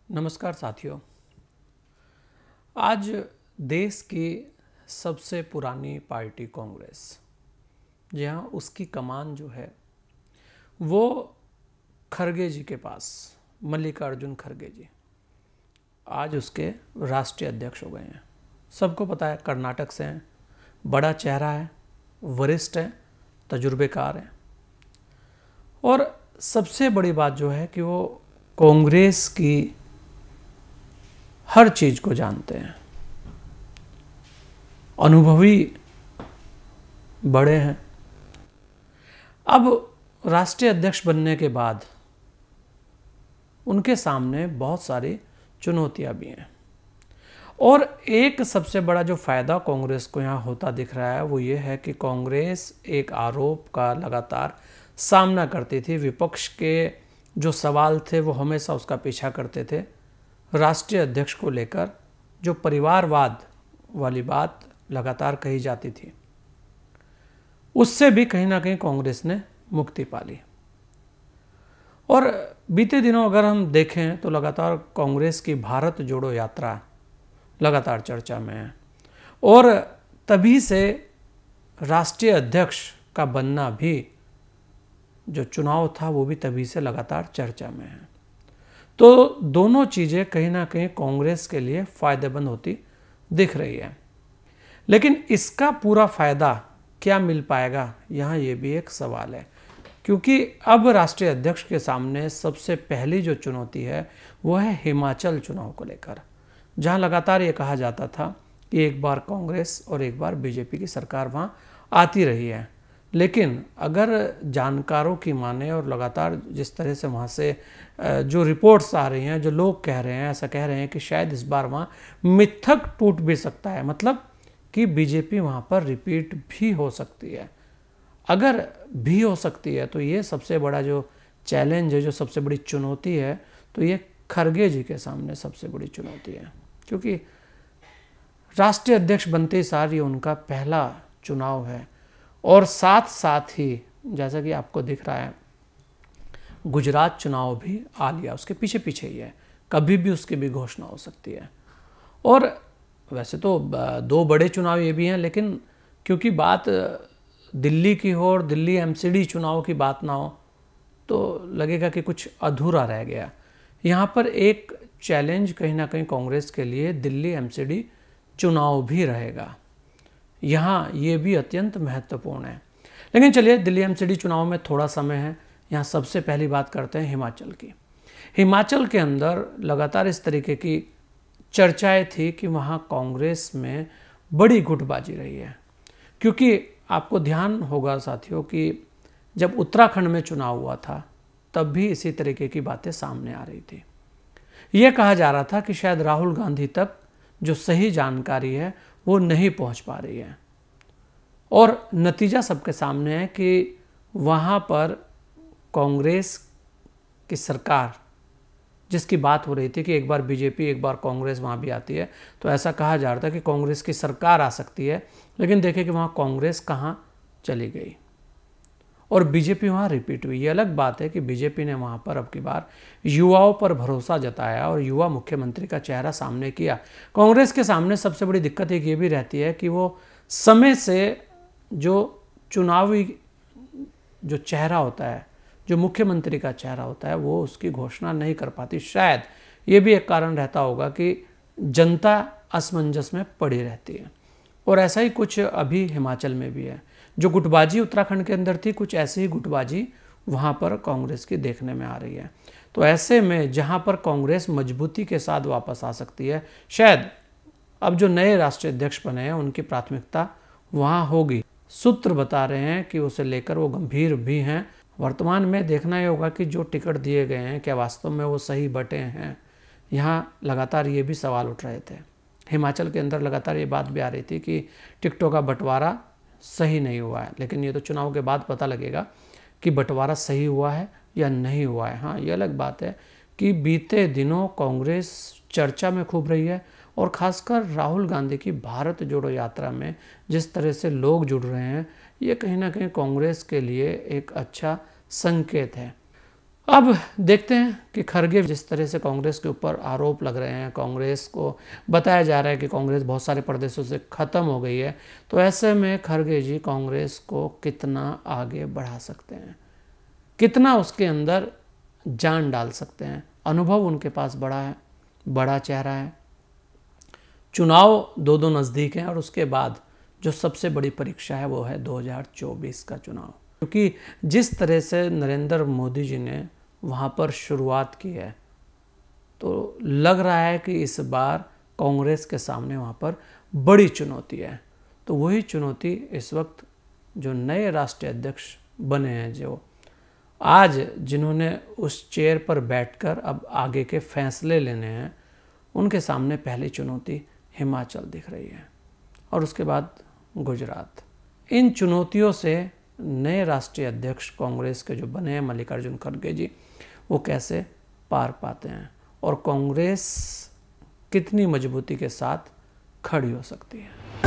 नमस्कार साथियों। आज देश की सबसे पुरानी पार्टी कांग्रेस, जहाँ उसकी कमान जो है वो खरगे जी के पास, मल्लिकार्जुन खरगे जी आज उसके राष्ट्रीय अध्यक्ष हो गए हैं। सबको पता है, कर्नाटक से हैं, बड़ा चेहरा है, वरिष्ठ है, तजुर्बेकार है। और सबसे बड़ी बात जो है कि वो कांग्रेस की हर चीज को जानते हैं, अनुभवी बड़े हैं। अब राष्ट्रीय अध्यक्ष बनने के बाद उनके सामने बहुत सारी चुनौतियां भी हैं। और एक सबसे बड़ा जो फायदा कांग्रेस को यहाँ होता दिख रहा है वो ये है कि कांग्रेस एक आरोप का लगातार सामना करती थी। विपक्ष के जो सवाल थे वो हमेशा उसका पीछा करते थे। राष्ट्रीय अध्यक्ष को लेकर जो परिवारवाद वाली बात लगातार कही जाती थी, उससे भी कहीं ना कहीं कांग्रेस ने मुक्ति पा ली। और बीते दिनों अगर हम देखें तो लगातार कांग्रेस की भारत जोड़ो यात्रा लगातार चर्चा में है। और तभी से राष्ट्रीय अध्यक्ष का बनना भी, जो चुनाव था वो भी तभी से लगातार चर्चा में है। तो दोनों चीज़ें कहीं ना कहीं कांग्रेस के लिए फ़ायदेमंद होती दिख रही है। लेकिन इसका पूरा फ़ायदा क्या मिल पाएगा, यहाँ ये भी एक सवाल है। क्योंकि अब राष्ट्रीय अध्यक्ष के सामने सबसे पहली जो चुनौती है वो है हिमाचल चुनाव को लेकर, जहाँ लगातार ये कहा जाता था कि एक बार कांग्रेस और एक बार बीजेपी की सरकार वहाँ आती रही है। लेकिन अगर जानकारों की माने और लगातार जिस तरह से वहाँ से जो रिपोर्ट्स आ रही हैं, जो लोग कह रहे हैं, ऐसा कह रहे हैं कि शायद इस बार वहाँ मिथक टूट भी सकता है, मतलब कि बीजेपी वहाँ पर रिपीट भी हो सकती है। अगर भी हो सकती है तो ये सबसे बड़ा जो चैलेंज है, जो सबसे बड़ी चुनौती है, तो ये खरगे जी के सामने सबसे बड़ी चुनौती है। क्योंकि राष्ट्रीय अध्यक्ष बनते ही सार ये उनका पहला चुनाव है। और साथ साथ ही जैसा कि आपको दिख रहा है, गुजरात चुनाव भी आ लिया, उसके पीछे पीछे ही है, कभी भी उसकी भी घोषणा हो सकती है। और वैसे तो दो बड़े चुनाव ये भी हैं, लेकिन क्योंकि बात दिल्ली की हो और दिल्ली एमसीडी चुनाव की बात ना हो तो लगेगा कि कुछ अधूरा रह गया। यहाँ पर एक चैलेंज कहीं ना कहीं कांग्रेस के लिए दिल्ली एमसीडी चुनाव भी रहेगा। यहाँ ये भी अत्यंत महत्वपूर्ण है। लेकिन चलिए, दिल्ली एमसीडी चुनाव में थोड़ा समय है। यहाँ सबसे पहली बात करते हैं हिमाचल की। हिमाचल के अंदर लगातार इस तरीके की चर्चाएं थी कि वहाँ कांग्रेस में बड़ी गुटबाजी रही है। क्योंकि आपको ध्यान होगा साथियों कि जब उत्तराखंड में चुनाव हुआ था तब भी इसी तरीके की बातें सामने आ रही थी। यह कहा जा रहा था कि शायद राहुल गांधी तक जो सही जानकारी है वो नहीं पहुंच पा रही है। और नतीजा सबके सामने है कि वहाँ पर कांग्रेस की सरकार, जिसकी बात हो रही थी कि एक बार बीजेपी एक बार कांग्रेस वहाँ भी आती है, तो ऐसा कहा जा रहा था कि कांग्रेस की सरकार आ सकती है। लेकिन देखें कि वहाँ कांग्रेस कहाँ चली गई और बीजेपी वहाँ रिपीट हुई। ये अलग बात है कि बीजेपी ने वहाँ पर अब की बार युवाओं पर भरोसा जताया और युवा मुख्यमंत्री का चेहरा सामने किया। कांग्रेस के सामने सबसे बड़ी दिक्कत एक ये भी रहती है कि वो समय से जो चुनावी जो चेहरा होता है, जो मुख्यमंत्री का चेहरा होता है, वो उसकी घोषणा नहीं कर पाती। शायद ये भी एक कारण रहता होगा कि जनता असमंजस में पड़ी रहती है। और ऐसा ही कुछ अभी हिमाचल में भी है। जो गुटबाजी उत्तराखंड के अंदर थी, कुछ ऐसी ही गुटबाजी वहाँ पर कांग्रेस की देखने में आ रही है। तो ऐसे में जहाँ पर कांग्रेस मजबूती के साथ वापस आ सकती है, शायद अब जो नए राष्ट्रीय अध्यक्ष बने हैं उनकी प्राथमिकता वहाँ होगी। सूत्र बता रहे हैं कि उसे लेकर वो गंभीर भी हैं। वर्तमान में देखना ही होगा कि जो टिकट दिए गए हैं क्या वास्तव में वो सही बटे हैं। यहाँ लगातार ये भी सवाल उठ रहे थे। हिमाचल के अंदर लगातार ये बात भी आ रही थी कि टिकटों का बंटवारा सही नहीं हुआ है। लेकिन ये तो चुनाव के बाद पता लगेगा कि बंटवारा सही हुआ है या नहीं हुआ है। हाँ, ये अलग बात है कि बीते दिनों कांग्रेस चर्चा में खूब रही है और खासकर राहुल गांधी की भारत जोड़ो यात्रा में जिस तरह से लोग जुड़ रहे हैं, ये कहीं ना कहीं कांग्रेस के लिए एक अच्छा संकेत है। अब देखते हैं कि खरगे जिस तरह से कांग्रेस के ऊपर आरोप लग रहे हैं, कांग्रेस को बताया जा रहा है कि कांग्रेस बहुत सारे प्रदेशों से ख़त्म हो गई है, तो ऐसे में खरगे जी कांग्रेस को कितना आगे बढ़ा सकते हैं, कितना उसके अंदर जान डाल सकते हैं। अनुभव उनके पास बड़ा है, बड़ा चेहरा है। चुनाव दो नज़दीक हैं और उसके बाद जो सबसे बड़ी परीक्षा है वो है 2024 का चुनाव, क्योंकि जिस तरह से नरेंद्र मोदी जी ने वहाँ पर शुरुआत की है, तो लग रहा है कि इस बार कांग्रेस के सामने वहाँ पर बड़ी चुनौती है। तो वही चुनौती इस वक्त जो नए राष्ट्रीय अध्यक्ष बने हैं, जो आज जिन्होंने उस चेयर पर बैठकर अब आगे के फैसले लेने हैं, उनके सामने पहली चुनौती हिमाचल दिख रही है और उसके बाद गुजरात। इन चुनौतियों से नए राष्ट्रीय अध्यक्ष कांग्रेस के जो बने हैं मल्लिकार्जुन खड़गे जी, वो कैसे पार पाते हैं और कांग्रेस कितनी मजबूती के साथ खड़ी हो सकती है।